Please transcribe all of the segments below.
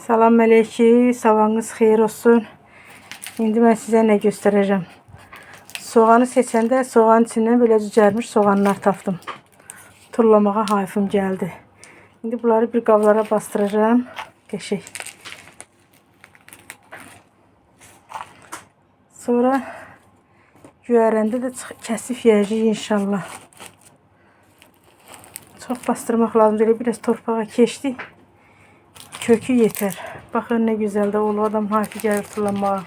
Salam əleykum, sabahınız xeyir olsun. İndi mən sizə nə göstərəcəm. Soğanı seçəndə soğanın içindən belə cücərmiş soğanlar tapdım. Turlamağa hayfım gəldi. İndi bunları bir qablara bastıracağım. Qəşəng. Sonra güvərəndə də kəsib yeyəcəyik inşallah. Çox bastırmaq lazımdır. Biraz torpağa keçdi. Kökü yeter. Bakın ne güzel de olur. Adam hayfi gəlir turlamağa.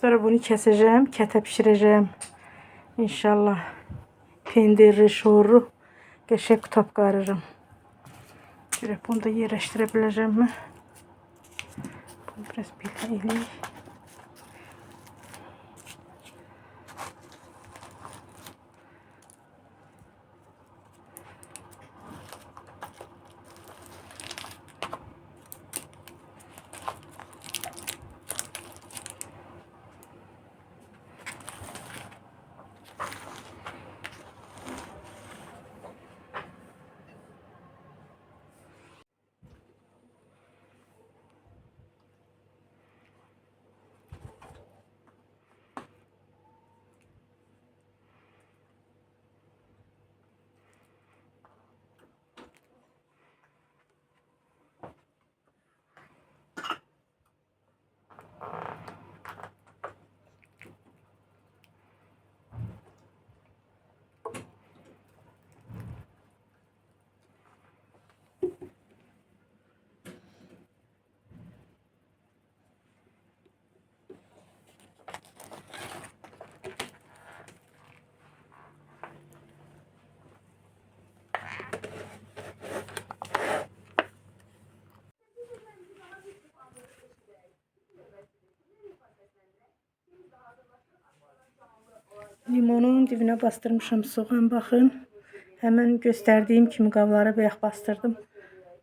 Sonra bunu keseceğim. Kete pişireceğim. İnşallah. Pendirli, şoru. Qəşəng qutab qarırım. Görək bunu da yerləşdirə mi? Bunu biraz belə eləyək. Limonun dibine bastırmışım soğan, bakın. Hemen gösterdiğim kimi qablara bayaq bastırdım.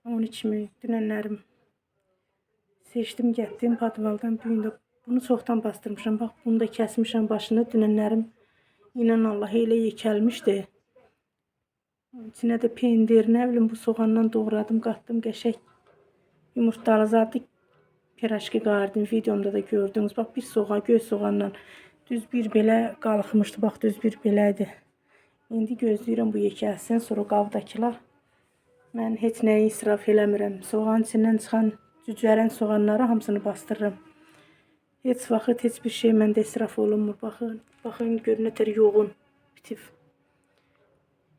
Onun kimi dünənlərim seçdim, getdim patvaldan büyündə. Bunu çoxdan bastırmışam. Bax, bunu da kəsmişəm başını. Dünənlərim inan Allah elə yekəlmişdi. İçinə də pendir, nə bilim bu soğandan doğradım, qatdım qəşəng. Yumurtalı zadı piraşki qardım. Videomda da gördünüz. Bax, bir soğan, göz soğanla düz bir belə qalxmışdı. Bax, düz bir belədir. İndi gözləyirəm bu yekəlsin. Sonra qabdakılar. Mən heç nəyi israf eləmirəm. Soğanın içindən çıxan cücərən soğanları hamısını bastırırım. Heç vaxt heç bir şey məndə israf olunmur. Baxın, baxın görün nətər yoğun bitib.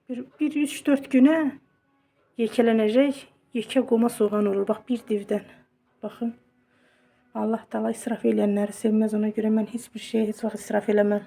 Bir 3-4 günə yekələnəcək yekə qoma soğan olur. Bax, bir divdən. Baxın. Allah Taala israf eləyənləri sevməz, ona görə mən heç bir şey heç vaxt israf eləməm.